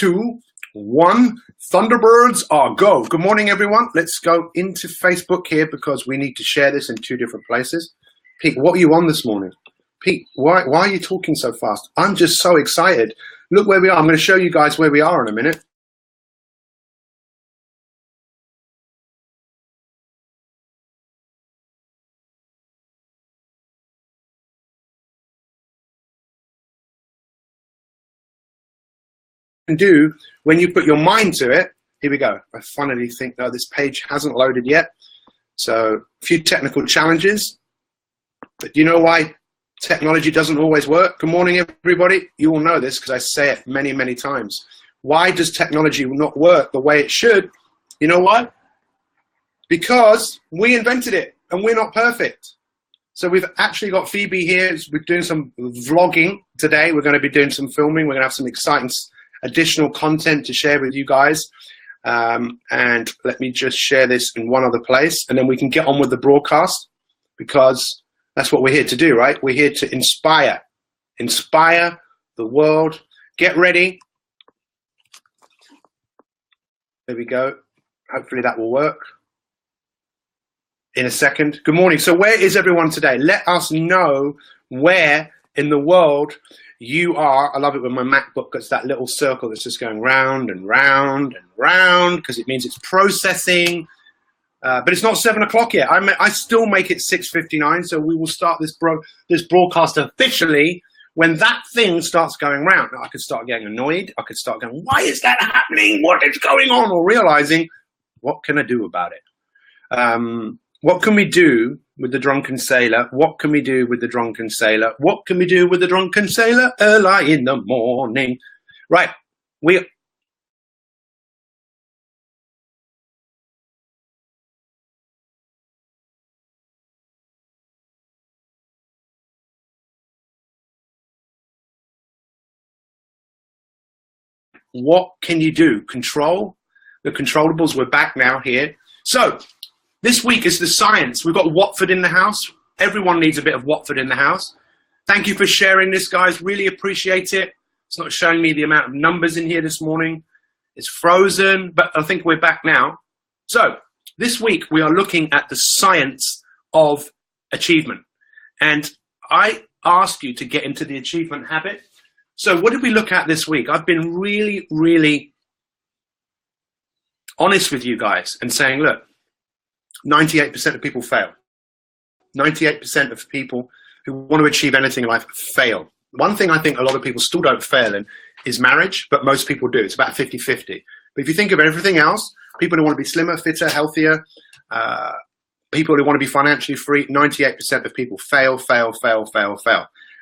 2, 1. Thunderbirds are go. Good morning, everyone. Let's go into Facebook here because we need to share this in 2 different places. Pete, what are you on this morning? Pete, why are you talking so fast? I'm just so excited. Look where we are. I'm going to show you guys where we are in a minute. Do when you put your mind to it. Here we go. I finally think, no, this page hasn't loaded yet. So a few technical challenges. But you know why technology doesn't always work? Good morning, everybody. You all know this because I say it many, many times. Why does technology not work the way it should? You know why? Because we invented it and we're not perfect. So we've actually got Phoebe here. We're doing some vlogging today. We're going to be doing some filming. We're going to have some exciting additional content to share with you guys. And let me just share this in one other place, and then we can get on with the broadcast, because that's what we're here to do, right? We're here to inspire the world. Get ready. There we go. Hopefully that will work in a second. Good morning. So where is everyone today? Let us know where in the world you are. I love it when my MacBook gets that little circle that's just going round and round and round, because it means it's processing. But it's not 7 o'clock yet. I still make it 6:59, so we will start this broadcast officially when that thing starts going round. I could start getting annoyed. I could start going, why is that happening? What is going on? Or realizing, what can I do about it? What can we do with the drunken sailor? What can we do with the drunken sailor? What can we do with the drunken sailor early in the morning? Right. What can you do? Control the controllables. We're back now here. So this week is the science. We've got Watford in the house. Everyone needs a bit of Watford in the house. Thank you for sharing this, guys. Really appreciate it. It's not showing me the amount of numbers in here this morning. It's frozen, but I think we're back now. So this week we are looking at the science of achievement. And I ask you to get into the achievement habit. So what did we look at this week? I've been really, really honest with you guys and saying, look, 98% of people fail. 98% of people who want to achieve anything in life fail. One thing I think a lot of people still don't fail in is marriage, but most people do. It's about 50-50. But if you think of everything else, people who want to be slimmer, fitter, healthier, people who want to be financially free, 98% of people fail.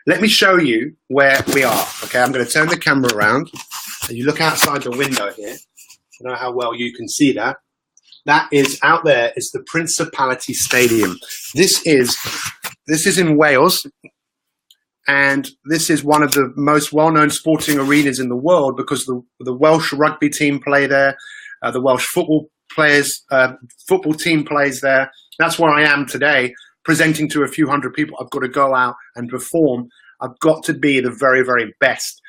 Let me show you where we are. Okay, I'm going to turn the camera around. And you look outside the window here. I don't know how well you can see that. That is out there is the Principality Stadium. This is in Wales, and this is one of the most well-known sporting arenas in the world because the Welsh rugby team play there, the Welsh football team plays there. That's where I am today, presenting to a few hundred people. I've got to go out and perform. I've got to be the very, very best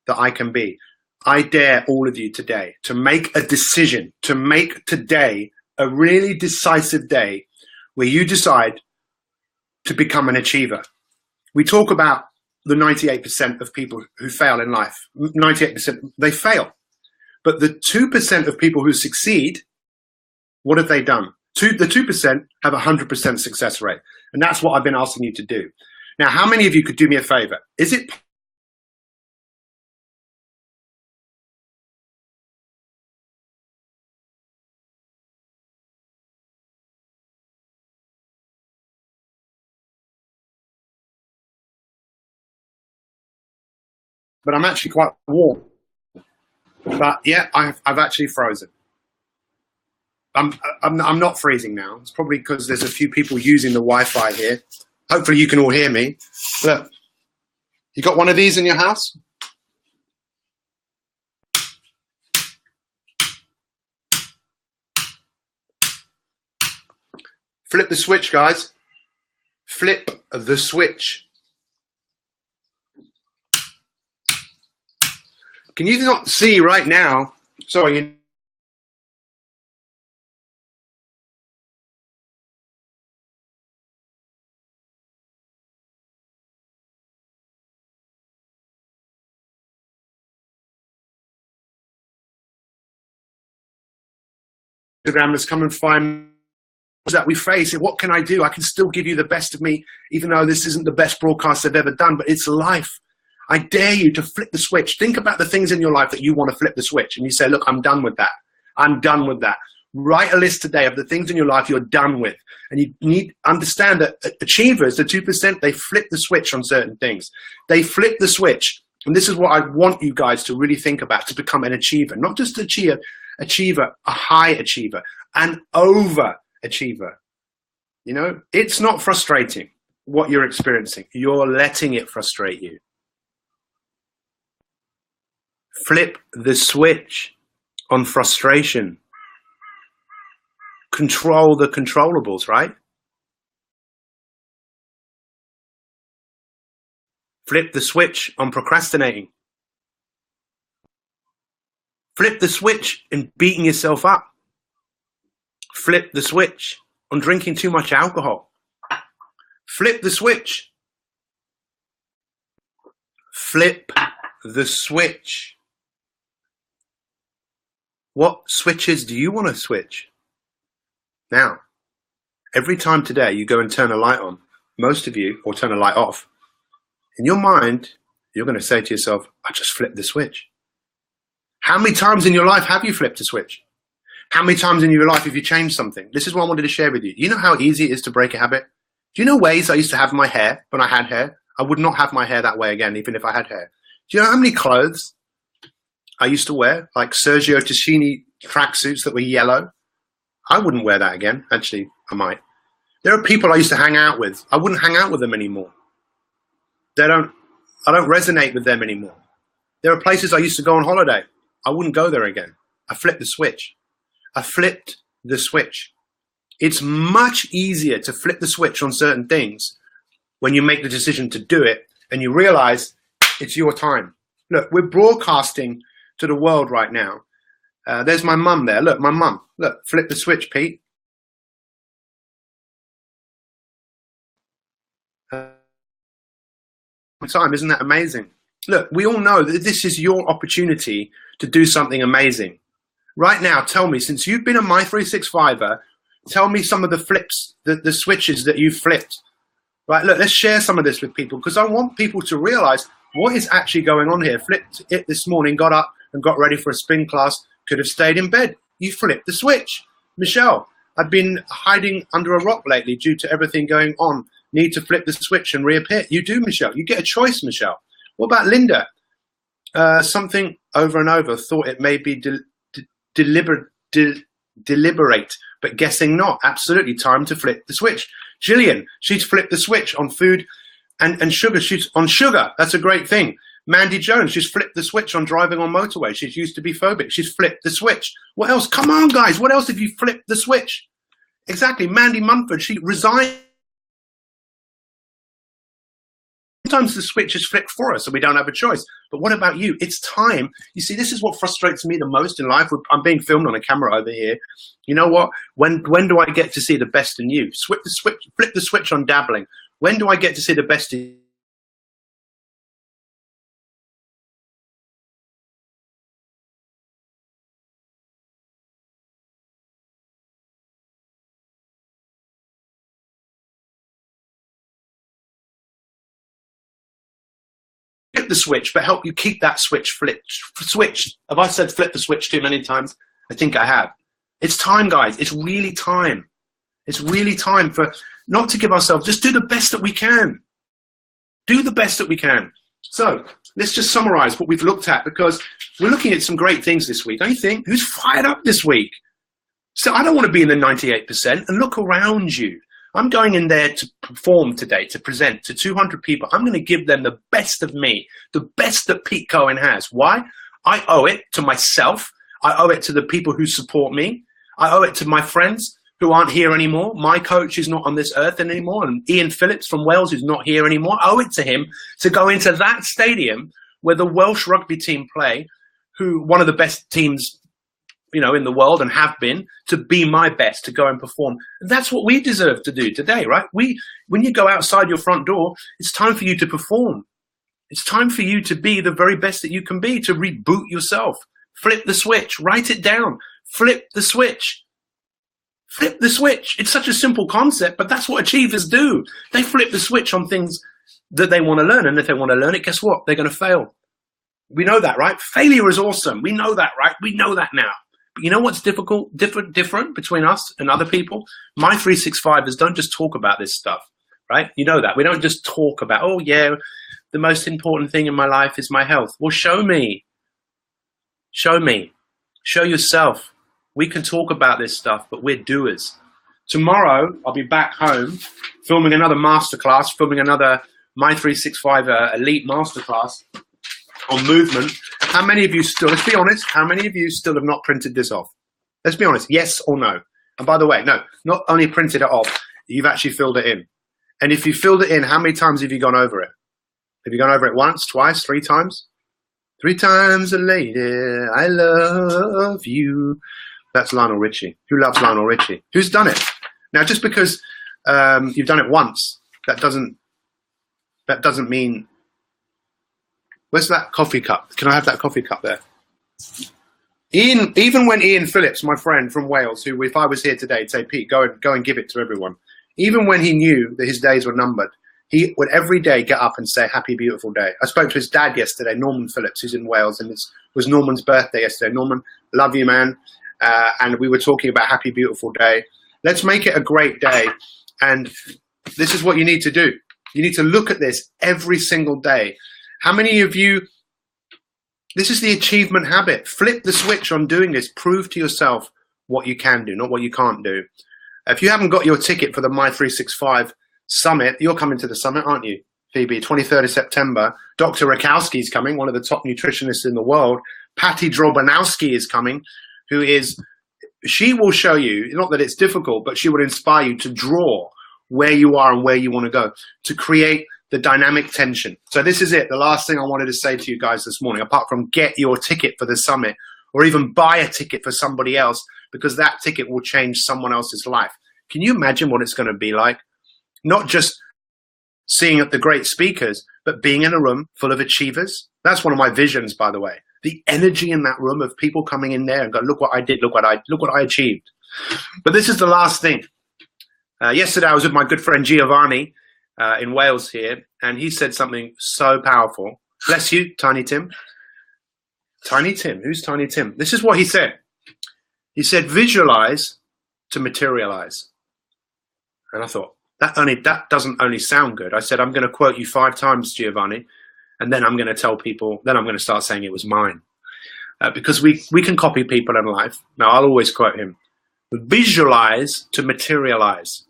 that I can be. I dare all of you today to make a decision, to make today a really decisive day where you decide to become an achiever. We talk about the 98% of people who fail in life. 98%, they fail. But the 2% of people who succeed, what have they done? The 2% have a 100% success rate. And that's what I've been asking you to do. Now, how many of you could do me a favor? Is it but I'm actually quite warm. But yeah, I've actually frozen. I'm not freezing now. It's probably because there's a few people using the Wi-Fi here. Hopefully you can all hear me. Look, you got one of these in your house? Flip the switch, guys. Flip the switch. Can you not see right now? Sorry. Instagrammers come and find that we face it. What can I do? I can still give you the best of me, even though this isn't the best broadcast I've ever done, but it's life. I dare you to flip the switch. Think about the things in your life that you want to flip the switch. And you say, look, I'm done with that. I'm done with that. Write a list today of the things in your life you're done with. And you need to understand that achievers, the 2%, they flip the switch on certain things. They flip the switch. And this is what I want you guys to really think about, to become an achiever. Not just an achiever, a high achiever, an overachiever. You know, it's not frustrating what you're experiencing. You're letting it frustrate you. Flip the switch on frustration. Control the controllables, right? Flip the switch on procrastinating. Flip the switch in beating yourself up. Flip the switch on drinking too much alcohol. Flip the switch. Flip the switch. What switches do you want to switch? Now, every time today you go and turn a light on, most of you, or turn a light off, in your mind, you're going to say to yourself, I just flipped the switch. How many times in your life have you flipped a switch? How many times in your life have you changed something? This is what I wanted to share with you. You know how easy it is to break a habit? Do you know ways I used to have my hair when I had hair? I would not have my hair that way again, even if I had hair. Do you know how many clothes I used to wear, like Sergio Tacchini tracksuits that were yellow? I wouldn't wear that again. Actually, I might. There are people I used to hang out with. I wouldn't hang out with them anymore. I don't resonate with them anymore. There are places I used to go on holiday. I wouldn't go there again. I flipped the switch. I flipped the switch. It's much easier to flip the switch on certain things when you make the decision to do it and you realize it's your time. Look, we're broadcasting to the world right now. There's my mum there. Look, my mum. Look, flip the switch, Pete. Time, isn't that amazing? Look, we all know that this is your opportunity to do something amazing. Right now, tell me, since you've been a My365er, tell me some of the flips, the switches that you've flipped. Right, look, let's share some of this with people because I want people to realize what is actually going on here. Flipped it this morning, got up and got ready for a spin class, could have stayed in bed. You flipped the switch. Michelle, I've been hiding under a rock lately due to everything going on. Need to flip the switch and reappear. You do, Michelle. You get a choice, Michelle. What about Linda? Something over and over. Thought it may be deliberate, but guessing not. Absolutely time to flip the switch. Gillian, she's flipped the switch on food and sugar. She's on sugar. That's a great thing. Mandy Jones, she's flipped the switch on driving on motorway. She's used to be phobic. She's flipped the switch. What else? Come on, guys. What else have you flipped the switch? Exactly. Mandy Mumford, she resigned. Sometimes the switch is flipped for us and we don't have a choice. But what about you? It's time. You see, this is what frustrates me the most in life. I'm being filmed on a camera over here. You know what? When do I get to see the best in you? Flip the switch on dabbling. When do I get to see the best in you? Flip the switch, but help you keep that switch flipped. Switch. Have I said flip the switch too many times? I think I have. It's time, guys. It's really time. It's really time for not to give ourselves, just do the best that we can. Do the best that we can. So let's just summarize what we've looked at because we're looking at some great things this week. Don't you think? Who's fired up this week? So I don't want to be in the 98% and look around you. I'm going in there to perform today, to present to 200 people. I'm going to give them the best of me, the best that Pete Cohen has. Why? I owe it to myself. I owe it to the people who support me. I owe it to my friends who aren't here anymore. My coach is not on this earth anymore. And Ian Phillips from Wales is not here anymore. I owe it to him to go into that stadium where the Welsh rugby team play who one of the best teams, you know, in the world and have been, to be my best, to go and perform. And that's what we deserve to do today, right? When you go outside your front door, it's time for you to perform. It's time for you to be the very best that you can be, to reboot yourself. Flip the switch, write it down, flip the switch. Flip the switch. It's such a simple concept, but that's what achievers do. They flip the switch on things that they want to learn. And if they want to learn it, guess what? They're going to fail. We know that, right? Failure is awesome. We know that, right? We know that now. But you know what's difficult, different between us and other people? My 365ers don't just talk about this stuff, right? You know that. We don't just talk about, oh yeah, the most important thing in my life is my health. Well, show me. Show me. Show yourself. We can talk about this stuff, but we're doers. Tomorrow, I'll be back home filming another masterclass, filming another My 365 Elite Masterclass on movement. How many of you still, let's be honest, how many of you still have not printed this off? Let's be honest, yes or no? And by the way, no, not only printed it off, you've actually filled it in. And if you filled it in, how many times have you gone over it? Have you gone over it once, twice, 3 times? 3 times a lady, I love you. That's Lionel Richie. Who loves Lionel Richie? Who's done it? Now, just because you've done it once, that doesn't mean. Where's that coffee cup? Can I have that coffee cup there? Ian, even when Ian Phillips, my friend from Wales, who if I was here today, would say, Pete, go and give it to everyone. Even when he knew that his days were numbered, he would every day get up and say, happy, beautiful day. I spoke to his dad yesterday, Norman Phillips, who's in Wales, and it was Norman's birthday yesterday. Norman, love you, man. And we were talking about happy, beautiful day. Let's make it a great day. And this is what you need to do. You need to look at this every single day. How many of you, this is the achievement habit. Flip the switch on doing this. Prove to yourself what you can do, not what you can't do. If you haven't got your ticket for the My 365 Summit, you're coming to the summit, aren't you, Phoebe? 23rd of September. Dr. Rakowski's coming, one of the top nutritionists in the world. Patty Drobanowski is coming, she will show you, not that it's difficult, but she will inspire you to draw where you are and where you want to go, to create the dynamic tension. So this is it, the last thing I wanted to say to you guys this morning, apart from get your ticket for the summit, or even buy a ticket for somebody else, because that ticket will change someone else's life. Can you imagine what it's going to be like? Not just seeing the great speakers, but being in a room full of achievers. That's one of my visions, by the way. The energy in that room of people coming in there and go, look what I did, look what I achieved. But this is the last thing. Yesterday I was with my good friend Giovanni in Wales here, and he said something so powerful. Bless you, Tiny Tim. Tiny Tim, who's Tiny Tim? This is what he said. He said, visualize to materialize. And I thought, that doesn't only sound good. I said, I'm going to quote you 5 times, Giovanni, and then I'm going to tell people, then I'm going to start saying it was mine. Because we can copy people in life. Now, I'll always quote him. Visualize to materialize.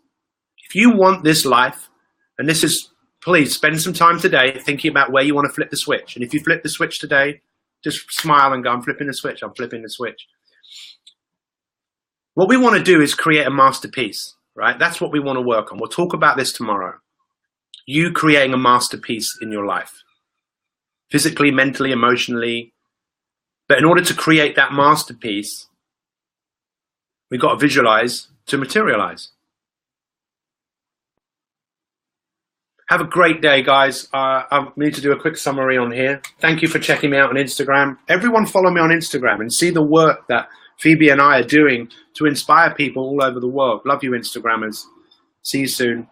If you want this life, and this is, please spend some time today thinking about where you want to flip the switch. And if you flip the switch today, just smile and go, I'm flipping the switch, I'm flipping the switch. What we want to do is create a masterpiece, right? That's what we want to work on. We'll talk about this tomorrow. You creating a masterpiece in your life. Physically, mentally, emotionally. But in order to create that masterpiece, we've got to visualize to materialize. Have a great day, guys. I need to do a quick summary on here. Thank you for checking me out on Instagram. Everyone follow me on Instagram and see the work that Phoebe and I are doing to inspire people all over the world. Love you, Instagrammers. See you soon.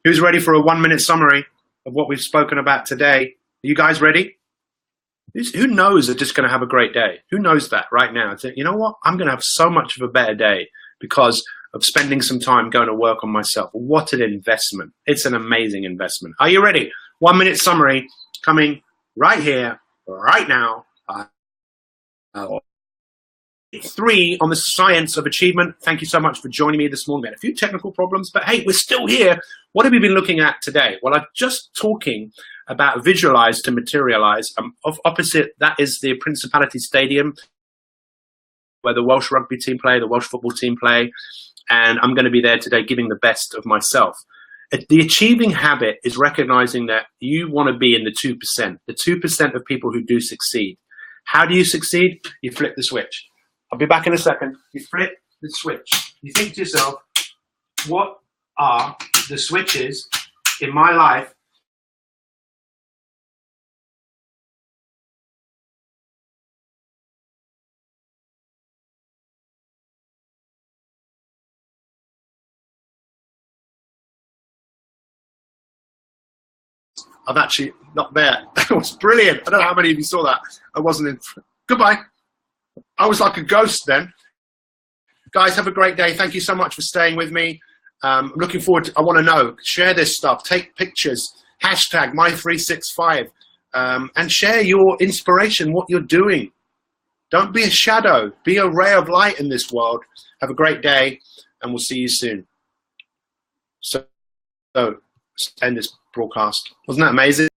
Who's ready for a 1-minute summary of what we've spoken about today? Are you guys ready? Who knows they're just going to have a great day? Who knows that right now? You know what? I'm going to have so much of a better day because of spending some time going to work on myself. What an investment. It's an amazing investment. Are you ready? 1-minute summary coming right here, right now. 3 on the science of achievement. Thank you so much for joining me this morning. We had a few technical problems, but hey, we're still here. What have we been looking at today? Well, I'm just talking about visualize to materialize. Opposite that is the Principality Stadium where the Welsh rugby team play, the Welsh football team play, and I'm going to be there today giving the best of myself. The achieving habit is recognizing that you want to be in the 2%, the 2% of people who do succeed. How do you succeed? You flip the switch. I'll be back in a second. You flip the switch. You think to yourself, what are the switches in my life I've actually not there. That was brilliant. I don't know how many of you saw that. I wasn't in. Goodbye. I was like a ghost then. Guys, have a great day. Thank you so much for staying with me. I'm looking forward to, I want to know, share this stuff, take pictures, hashtag my365, and share your inspiration, what you're doing. Don't be a shadow. Be a ray of light in this world. Have a great day, and we'll see you soon. So let's end this broadcast. Wasn't that amazing?